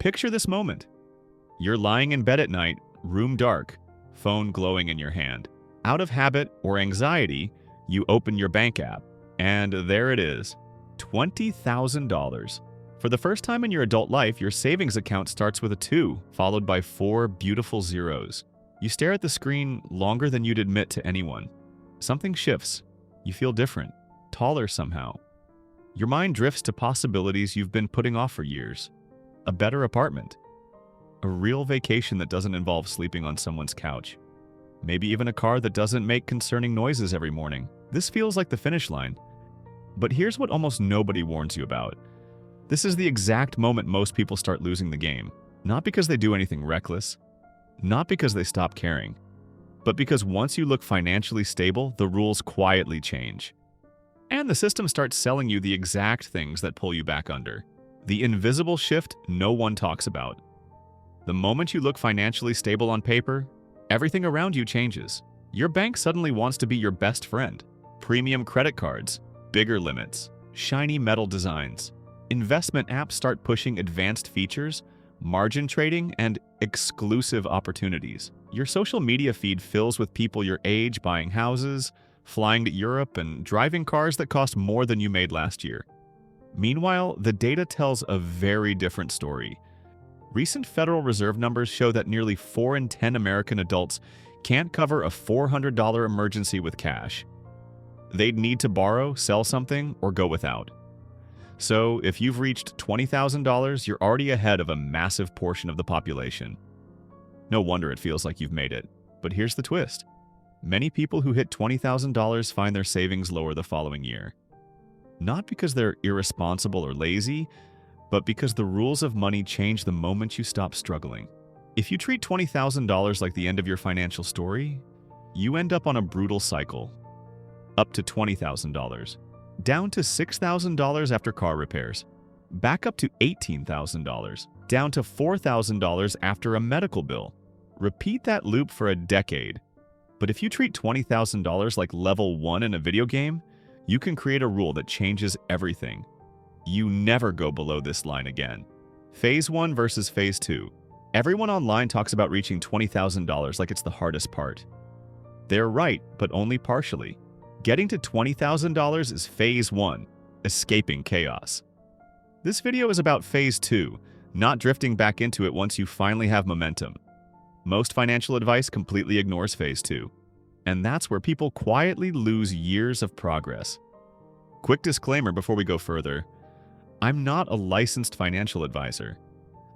Picture this moment. You're lying in bed at night, room dark, phone glowing in your hand. Out of habit or anxiety, you open your bank app, and there it is, $20,000. For the first time in your adult life, your savings account starts with a 2, followed by 4 beautiful zeros. You stare at the screen longer than you'd admit to anyone. Something shifts. You feel different, taller somehow. Your mind drifts to possibilities you've been putting off for years. A better apartment. A real vacation that doesn't involve sleeping on someone's couch. Maybe even a car that doesn't make concerning noises every morning. This feels like the finish line. But here's what almost nobody warns you about. This is the exact moment most people start losing the game. Not because they do anything reckless, not because they stop caring, but because once you look financially stable, the rules quietly change. And the system starts selling you the exact things that pull you back under. The invisible shift no one talks about. The moment you look financially stable on paper, everything around you changes. Your bank suddenly wants to be your best friend. Premium credit cards, bigger limits, shiny metal designs. Investment apps start pushing advanced features, margin trading, and exclusive opportunities. Your social media feed fills with people your age buying houses, flying to Europe, and driving cars that cost more than you made last year. Meanwhile, the data tells a very different story. Recent Federal Reserve numbers show that nearly 4 in 10 American adults can't cover a $400 emergency with cash. They'd need to borrow, sell something, or go without. So, if you've reached $20,000, you're already ahead of a massive portion of the population. No wonder it feels like you've made it. But here's the twist. Many people who hit $20,000 find their savings lower the following year. Not because they're irresponsible or lazy, but because the rules of money change the moment you stop struggling. If you treat $20,000 like the end of your financial story, you end up on a brutal cycle. Up to $20,000. Down to $6,000 after car repairs. Back up to $18,000. Down to $4,000 after a medical bill. Repeat that loop for a decade. But if you treat $20,000 like level 1 in a video game, you can create a rule that changes everything. You never go below this line again. Phase 1 versus Phase 2. Everyone online talks about reaching $20,000 like it's the hardest part. They're right, but only partially. Getting to $20,000 is Phase 1, escaping chaos. This video is about Phase 2, not drifting back into it once you finally have momentum. Most financial advice completely ignores Phase 2. And that's where people quietly lose years of progress. Quick disclaimer before we go further. I'm not a licensed financial advisor.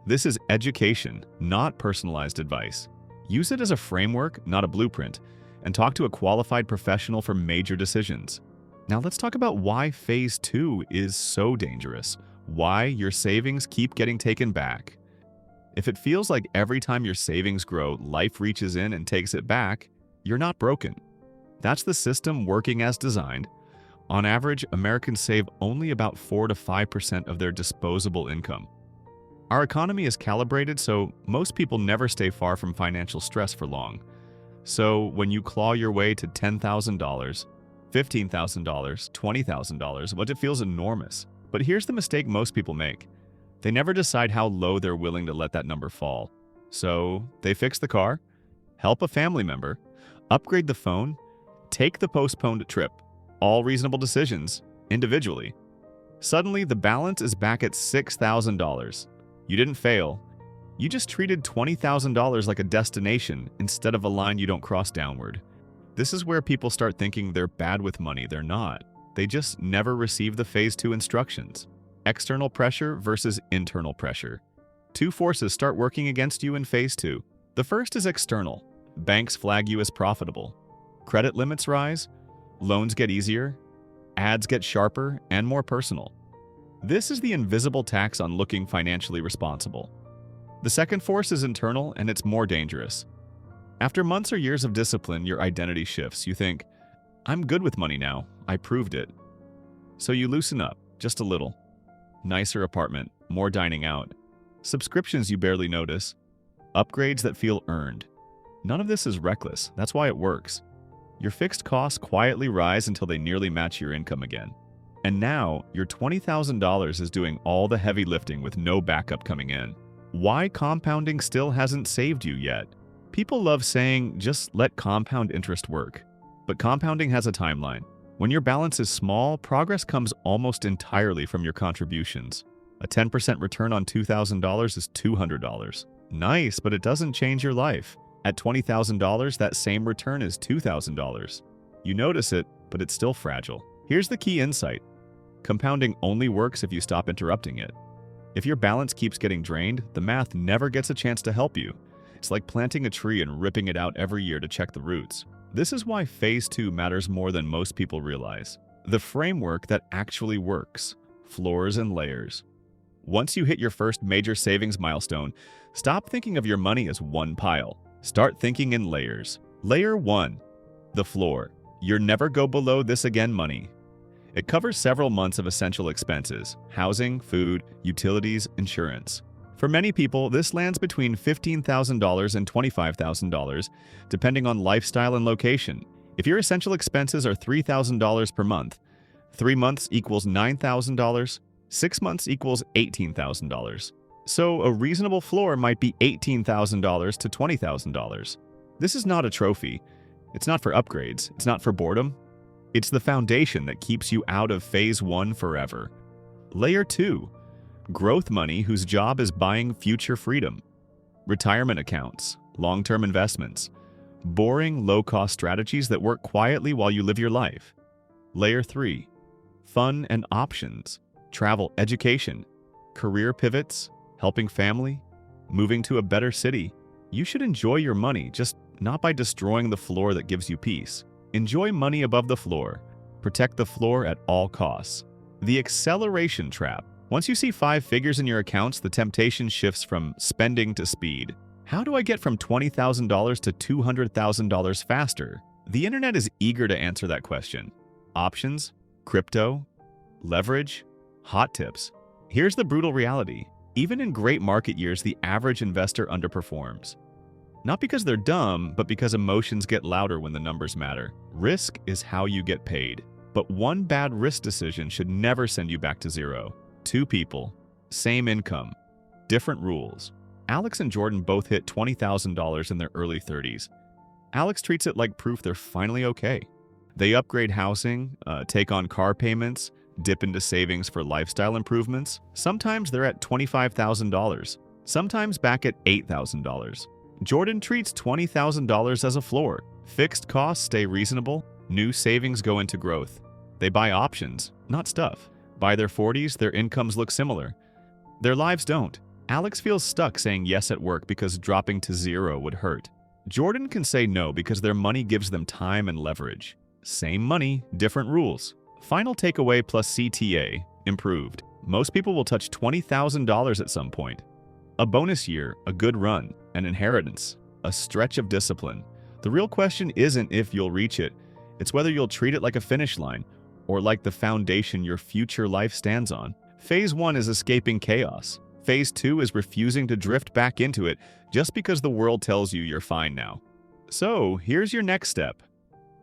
This is education, not personalized advice. Use it as a framework, not a blueprint, and talk to a qualified professional for major decisions. Now let's talk about why Phase 2 is so dangerous, why your savings keep getting taken back. If it feels like every time your savings grow, life reaches in and takes it back, you're not broken. That's the system working as designed. On average, Americans save only about 4 to 5% of their disposable income. Our economy is calibrated so most people never stay far from financial stress for long. So when you claw your way to $10,000, $15,000, $20,000, it feels enormous. But here's the mistake most people make. They never decide how low they're willing to let that number fall. So they fix the car, help a family member, upgrade the phone, take the postponed trip. All reasonable decisions, individually. Suddenly, the balance is back at $6,000. You didn't fail. You just treated $20,000 like a destination instead of a line you don't cross downward. This is where people start thinking they're bad with money. They're not. They just never receive the Phase 2 instructions. External pressure versus internal pressure. Two forces start working against you in Phase 2. The first is external. Banks flag you as profitable. Credit limits rise. Loans get easier. Ads get sharper and more personal. This is the invisible tax on looking financially responsible. The second force is internal, and it's more dangerous. After months or years of discipline, your identity shifts. You think, I'm good with money now. I proved it. So you loosen up, just a little. Nicer apartment, more dining out, subscriptions you barely notice, upgrades that feel earned. None of this is reckless. That's why it works. Your fixed costs quietly rise until they nearly match your income again. And now, your $20,000 is doing all the heavy lifting with no backup coming in. Why compounding still hasn't saved you yet. People love saying, just let compound interest work. But compounding has a timeline. When your balance is small, progress comes almost entirely from your contributions. A 10% return on $2,000 is $200. Nice, but it doesn't change your life. At $20,000, that same return is $2,000. You notice it, but it's still fragile. Here's the key insight. Compounding only works if you stop interrupting it. If your balance keeps getting drained, the math never gets a chance to help you. It's like planting a tree and ripping it out every year to check the roots. This is why Phase 2 matters more than most people realize. The framework that actually works. Floors and layers. Once you hit your first major savings milestone, stop thinking of your money as one pile. Start thinking in layers. Layer 1. The floor. You're never go below this again money. It covers several months of essential expenses: housing, food, utilities, insurance. For many people, this lands between $15,000 and $25,000, depending on lifestyle and location. If your essential expenses are $3,000 per month, 3 months equals $9,000, 6 months equals $18,000. So a reasonable floor might be $18,000 to $20,000. This is not a trophy. It's not for upgrades. It's not for boredom. It's the foundation that keeps you out of Phase 1 forever. Layer 2. Growth money whose job is buying future freedom. Retirement accounts, long-term investments, boring, low-cost strategies that work quietly while you live your life. Layer 3. Fun and options, travel, education, career pivots, helping family, moving to a better city. You should enjoy your money, just not by destroying the floor that gives you peace. Enjoy money above the floor. Protect the floor at all costs. The acceleration trap. Once you see 5 figures in your accounts, the temptation shifts from spending to speed. How do I get from $20,000 to $200,000 faster? The internet is eager to answer that question. Options, crypto, leverage, hot tips. Here's the brutal reality. Even in great market years, the average investor underperforms. Not because they're dumb, but because emotions get louder when the numbers matter. Risk is how you get paid. But one bad risk decision should never send you back to zero. 2 people, same income, different rules. Alex and Jordan both hit $20,000 in their early 30s. Alex treats it like proof they're finally okay. They upgrade housing, take on car payments, dip into savings for lifestyle improvements. Sometimes they're at $25,000, sometimes back at $8,000. Jordan treats $20,000 as a floor. Fixed costs stay reasonable, new savings go into growth. They buy options, not stuff. By their 40s, their incomes look similar. Their lives don't. Alex feels stuck saying yes at work because dropping to zero would hurt. Jordan can say no because their money gives them time and leverage. Same money, different rules. Final takeaway plus CTA, improved. Most people will touch $20,000 at some point. A bonus year, a good run, an inheritance, a stretch of discipline. The real question isn't if you'll reach it, it's whether you'll treat it like a finish line or like the foundation your future life stands on. Phase 1 is escaping chaos. Phase 2 is refusing to drift back into it just because the world tells you you're fine now. So here's your next step.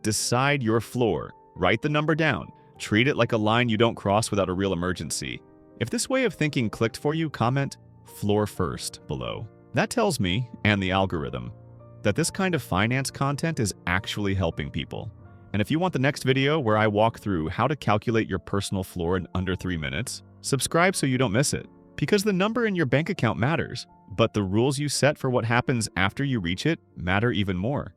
Decide your floor. Write the number down. Treat it like a line you don't cross without a real emergency. If this way of thinking clicked for you, comment floor first below. That tells me, and the algorithm, that this kind of finance content is actually helping people. And if you want the next video where I walk through how to calculate your personal floor in under 3 minutes, subscribe so you don't miss it. Because the number in your bank account matters, but the rules you set for what happens after you reach it matter even more.